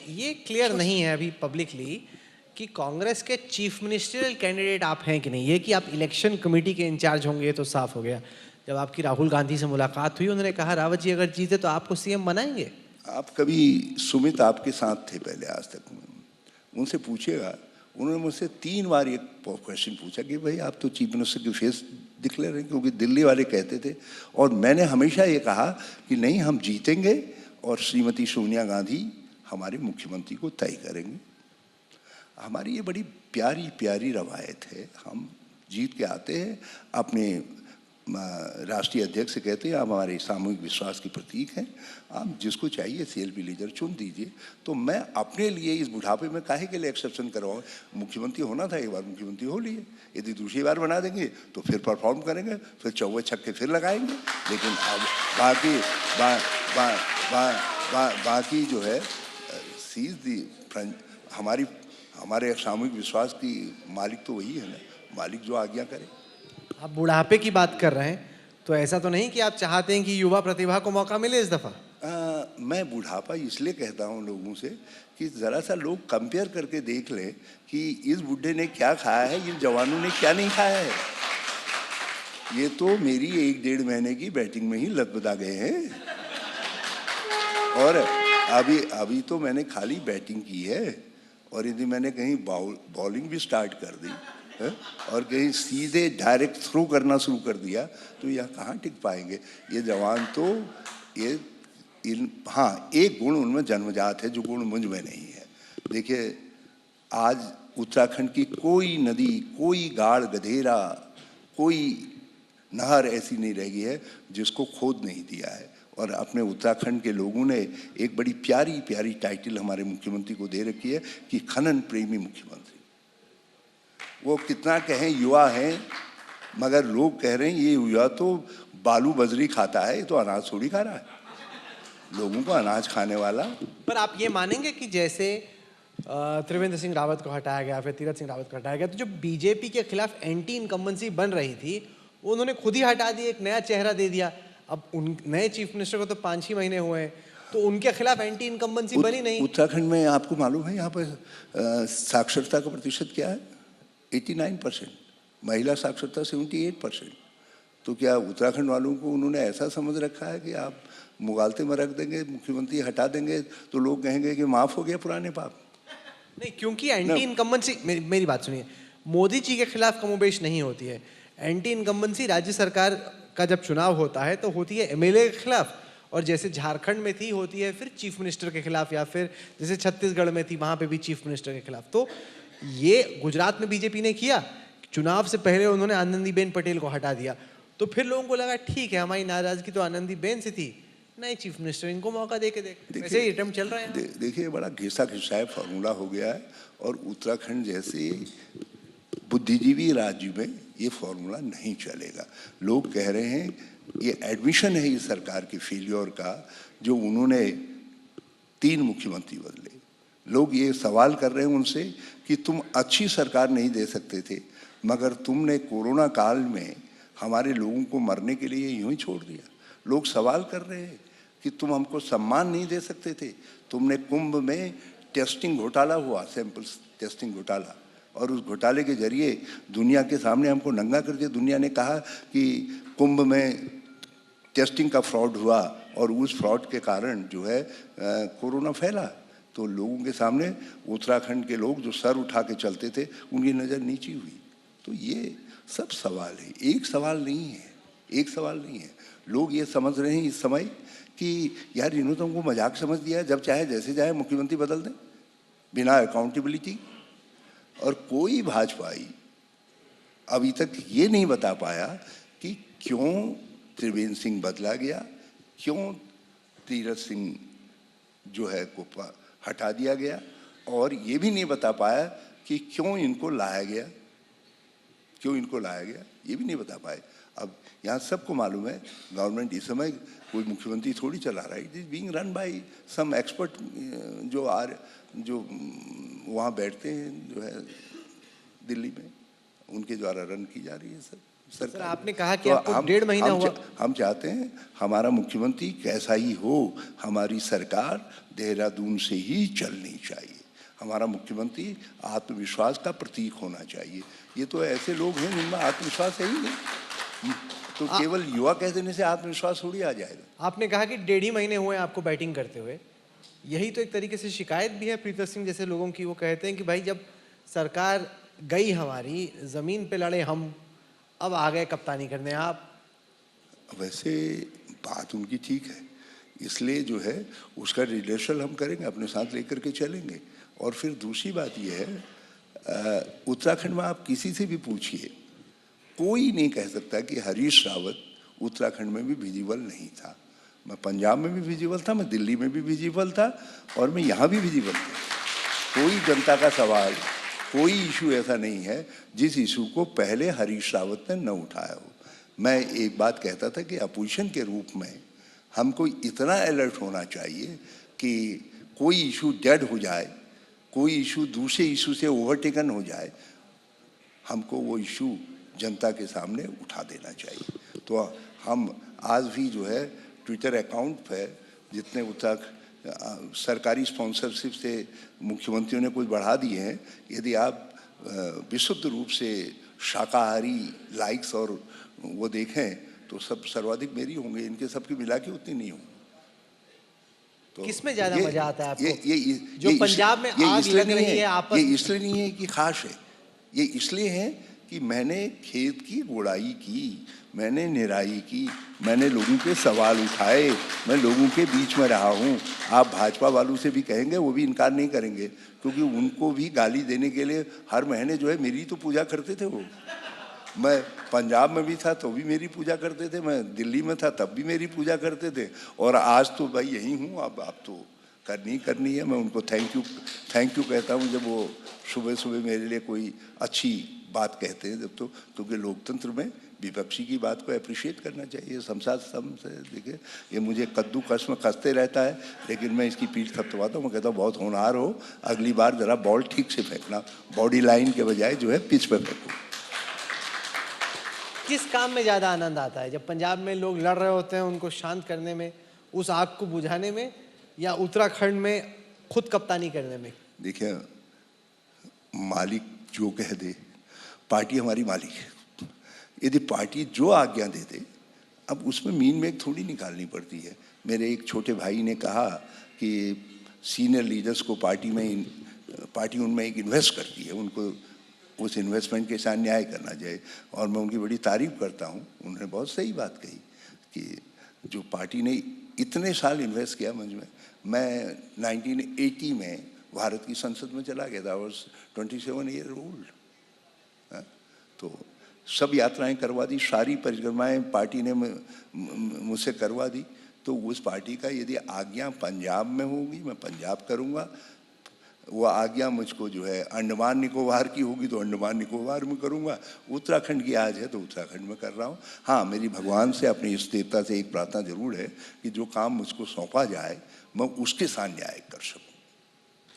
ये क्लियर नहीं है अभी पब्लिकली कि कांग्रेस के चीफ मिनिस्टरियल कैंडिडेट आप हैं कि नहीं। ये कि आप इलेक्शन कमेटी के इंचार्ज होंगे तो साफ हो गया। जब आपकी राहुल गांधी से मुलाकात हुई, उन्होंने कहा रावत जी अगर जीते तो आपको सीएम बनाएंगे। आप कभी सुमित आपके साथ थे पहले आज तक, उनसे पूछिएगा। उन्होंने मुझसे 3 बार ये क्वेश्चन पूछा कि भाई आप तो चीफ मिनिस्टर के फेस दिखले रहे, क्योंकि दिल्ली वाले कहते थे। और मैंने हमेशा ये कहा कि नहीं, हम जीतेंगे और श्रीमती सोनिया गांधी हमारे मुख्यमंत्री को तय करेंगे। हमारी ये बड़ी प्यारी प्यारी रवायत है। हम जीत के आते हैं, अपने राष्ट्रीय अध्यक्ष से कहते हैं आप हमारे सामूहिक विश्वास के प्रतीक हैं, आप जिसको चाहिए CLP लीडर चुन दीजिए। तो मैं अपने लिए इस बुढ़ापे में काहे के लिए एक्सेप्शन करवाऊँ? मुख्यमंत्री होना था, एक बार मुख्यमंत्री हो लिए, यदि दूसरी बार बना देंगे तो फिर परफॉर्म करेंगे, फिर चौवे छक्के फिर लगाएंगे। लेकिन अब बाकी जो है सीज दी हमारे सामूहिक विश्वास की मालिक तो वही है ना, मालिक जो आज्ञा करे। आप बुढ़ापे की बात कर रहे हैं, तो ऐसा तो नहीं कि आप चाहते हैं कि युवा प्रतिभा को मौका मिले इस दफा? मैं बुढ़ापा इसलिए कहता हूँ लोगों से कि ज़रा सा लोग कंपेयर करके देख लें कि इस बुढ़े ने क्या खाया है, इन जवानों ने क्या नहीं खाया है। ये तो मेरी 1-1.5 महीने की बैटिंग में ही लदबदा गए हैं। और अभी तो मैंने खाली बैटिंग की है, और यदि मैंने कहीं बॉलिंग भी स्टार्ट कर दी है और कहीं सीधे डायरेक्ट थ्रो करना शुरू कर दिया तो यह कहाँ टिक पाएंगे ये जवान। तो ये हाँ, एक गुण उनमें जन्मजात है जो गुण मुझ में नहीं है। देखिए, आज उत्तराखंड की कोई नदी, कोई गाढ़ गधेरा, कोई नहर ऐसी नहीं रह गई है जिसको खोद नहीं दिया है। और अपने उत्तराखंड के लोगों ने एक बड़ी प्यारी प्यारी टाइटल हमारे मुख्यमंत्री को दे रखी है कि खनन प्रेमी मुख्यमंत्री। वो कितना कहें युवा हैं, मगर लोग कह रहे हैं ये युवा तो बालू बजरी खाता है, ये तो अनाज थोड़ी खा रहा है। लोगों को अनाज खाने वाला। पर आप ये मानेंगे कि जैसे त्रिवेंद्र सिंह रावत को हटाया गया, फिर तीरथ सिंह रावत को हटाया गया, तो जो बीजेपी के खिलाफ एंटी इनकम्बेंसी बन रही थी वो उन्होंने खुद ही हटा दी, एक नया चेहरा दे दिया। अब उन नए चीफ मिनिस्टर को तो 5-6 महीने हुए हैं, तो उनके खिलाफ एंटी इनकम्बेंसी बनी नहीं। उत्तराखंड में आपको मालूम है यहाँ पर साक्षरता का प्रतिशत क्या है? 89%। महिला साक्षरता 78%। तो क्या उत्तराखंड वालों को उन्होंने ऐसा समझ रखा है कि आप मुगालते में रख देंगे, मुख्यमंत्री हटा देंगे तो लोग कहेंगे कि माफ़ हो गया पुराने पाप? नहीं, क्योंकि एंटी इनकम्बेंसी, मेरी बात सुनिए, मोदी जी के खिलाफ कमोबेश नहीं होती है। एंटी इनकम्बेंसी राज्य सरकार का जब चुनाव होता है तो होती है MLA के खिलाफ, और जैसे झारखंड में थी होती है फिर चीफ मिनिस्टर के खिलाफ, या फिर जैसे छत्तीसगढ़ में थी वहां पे भी चीफ मिनिस्टर के खिलाफ। तो ये गुजरात में बीजेपी ने किया, चुनाव से पहले उन्होंने आनंदीबेन पटेल को हटा दिया, तो फिर लोगों को लगा ठीक है हमारी नाराजगी तो आनंदीबेन से थी, नए चीफ मिनिस्टर इनको मौका दे के देख। वैसे ही अटेम्प्ट चल रहा है। देखिए, बड़ा घिसा घिसाया फार्मूला हो गया है, और उत्तराखंड जैसे बुद्धिजीवी राज्य में ये फॉर्मूला नहीं चलेगा। लोग कह रहे हैं ये एडमिशन है इस सरकार के फेलियर का, जो उन्होंने 3 मुख्यमंत्री बदले। लोग ये सवाल कर रहे हैं उनसे कि तुम अच्छी सरकार नहीं दे सकते थे, मगर तुमने कोरोना काल में हमारे लोगों को मरने के लिए यूं ही छोड़ दिया। लोग सवाल कर रहे हैं कि तुम हमको सम्मान नहीं दे सकते थे। तुमने कुंभ में टेस्टिंग घोटाला हुआ, सैंपल्स टेस्टिंग घोटाला, और उस घोटाले के जरिए दुनिया के सामने हमको नंगा कर दिया। दुनिया ने कहा कि कुंभ में टेस्टिंग का फ्रॉड हुआ और उस फ्रॉड के कारण जो है कोरोना फैला। तो लोगों के सामने उत्तराखंड के लोग जो सर उठा के चलते थे उनकी नज़र नीची हुई। तो ये सब सवाल है, एक सवाल नहीं है, एक सवाल नहीं है। लोग ये समझ रहे हैं इस समय कि यार इन्होंने तो हमको मजाक समझ दिया, जब चाहे जैसे चाहे मुख्यमंत्री बदल दें बिना अकाउंटेबिलिटी। और कोई भाजपाई अभी तक ये नहीं बता पाया कि क्यों त्रिवेंद्र सिंह बदला गया, क्यों तीरथ सिंह जो है को हटा दिया गया, और ये भी नहीं बता पाया कि क्यों इनको लाया गया, क्यों इनको लाया गया, ये भी नहीं बता पाए। अब यहाँ सबको मालूम है गवर्नमेंट इस समय कोई मुख्यमंत्री थोड़ी चला रहा है, it is being run by some expert जो वहाँ बैठते हैं जो है दिल्ली में, उनके द्वारा रन की जा रही है सब। सर आपने कहा कि तो आपको हम 1.5 महीना हुआ। हम चाहते हैं हमारा मुख्यमंत्री कैसा ही हो, हमारी सरकार देहरादून से ही चलनी चाहिए। हमारा मुख्यमंत्री आत्मविश्वास का प्रतीक होना चाहिए। ये तो ऐसे लोग हैं जिनमें आत्मविश्वास है ही नहीं, तो केवल युवा कह देने से आत्मविश्वास थोड़ी आ जाएगा। आपने कहा कि 1.5 महीने हुए आपको बैटिंग करते हुए, यही तो एक तरीके से शिकायत भी है प्रीतर सिंह जैसे लोगों की। वो कहते हैं कि भाई जब सरकार गई हमारी, जमीन पे लड़े हम, अब आ गए कप्तानी करने आप। वैसे बात उनकी ठीक है, इसलिए जो है उसका रिहर्सल हम करेंगे, अपने साथ लेकर के चलेंगे। और फिर दूसरी बात यह है, उत्तराखंड में आप किसी से भी पूछिए, कोई नहीं कह सकता कि हरीश रावत उत्तराखंड में भी विजिबल नहीं था। मैं पंजाब में भी विजिबल था, मैं दिल्ली में भी विजिबल था, और मैं यहाँ भी विजिबल था। कोई जनता का सवाल, कोई इशू ऐसा नहीं है जिस इशू को पहले हरीश रावत ने न उठाया हो। मैं एक बात कहता था कि अपोजिशन के रूप में हमको इतना अलर्ट होना चाहिए कि कोई इशू डेड हो जाए, कोई इशू दूसरे इशू से ओवरटेकन हो जाए, हमको वो इशू जनता के सामने उठा देना चाहिए। तो हम आज भी जो है ट्विटर अकाउंट पर जितने सरकारी स्पॉन्सरशिप से मुख्यमंत्रियों ने कुछ बढ़ा दिए हैं, यदि आप विशुद्ध रूप से शाकाहारी लाइक्स और वो देखें तो सब सर्वाधिक मेरी होंगे, इनके सबकी मिला के उतनी नहीं होंगी। तो किसमें ज्यादा मजा आता है आपको? ये जो पंजाब में आग लग रही है आपस, ये इसलिए नहीं है कि खास है, ये इसलिए है कि मैंने खेत की गुड़ाई की, मैंने निराई की, मैंने लोगों के सवाल उठाए, मैं लोगों के बीच में रहा हूँ। आप भाजपा वालों से भी कहेंगे, वो भी इनकार नहीं करेंगे, क्योंकि उनको भी गाली देने के लिए हर महीने जो है मेरी तो पूजा करते थे वो। मैं पंजाब में भी था तो भी मेरी पूजा करते थे, मैं दिल्ली में था तब भी मेरी पूजा करते थे, और आज तो भाई यही हूँ। अब तो करनी है। मैं उनको थैंक यू कहता हूँ जब वो सुबह सुबह मेरे लिए कोई अच्छी बात कहते हैं, जब तो, क्योंकि लोकतंत्र में विपक्षी की बात को अप्रिशिएट करना चाहिए। संसार से देखिए, ये मुझे कद्दू कस में कसते रहता है, लेकिन मैं इसकी पीठ थपथपाता हूँ। मैं कहता हूँ बहुत होनहार हो, अगली बार जरा बॉल ठीक से फेंकना, बॉडी लाइन के बजाय जो है पिच पे फेंको। किस काम में ज़्यादा आनंद आता है? जब पंजाब में लोग लड़ रहे होते हैं उनको शांत करने में, उस आग को बुझाने में, या उत्तराखंड में खुद कप्तानी करने में? देखिए, मालिक जो कह दे, पार्टी हमारी मालिक है। यदि पार्टी जो आज्ञा दे दे, अब उसमें मीन में थोड़ी निकालनी पड़ती है। मेरे एक छोटे भाई ने कहा कि सीनियर लीडर्स को पार्टी उनमें एक इन्वेस्ट करती है, उनको उस इन्वेस्टमेंट के साथ न्याय करना चाहिए, और मैं उनकी बड़ी तारीफ करता हूँ। उन्होंने बहुत सही बात कही कि जो पार्टी ने इतने साल इन्वेस्ट किया मुझ में। मैं 1980 में भारत की संसद में चला गया था, आई वाज 27 ईयर ओल्ड। तो सब यात्राएं करवा दी, सारी परिक्रमाएं पार्टी ने मुझसे करवा दी। तो उस पार्टी का यदि आज्ञा पंजाब में होगी, मैं पंजाब करूँगा। वो आज्ञा मुझको जो है अंडमान निकोबार की होगी तो अंडमान निकोबार में करूँगा। उत्तराखंड की आज है तो उत्तराखंड में कर रहा हूँ। हाँ, मेरी भगवान से, अपनी इस देवता से एक प्रार्थना जरूर है कि जो काम मुझको सौंपा जाए मैं उसके साथ न्याय कर सकूँ।